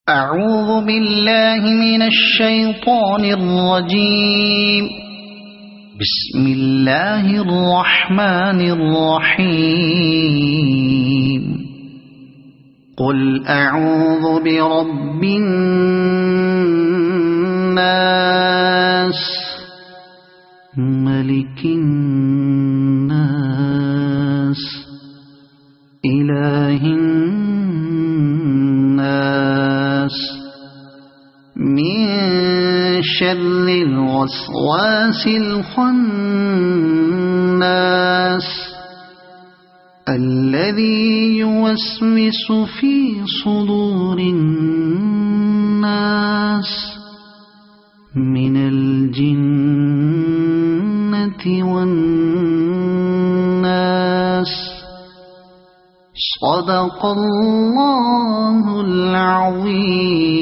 أعوذ بالله من الشيطان الرجيم. بسم الله الرحمن الرحيم. قل أعوذ برب الناس ملك الناس إله الناس من شر الوسواس الخناس الذي يوسوس في صدور الناس من الجنة والناس. صدق الله العظيم.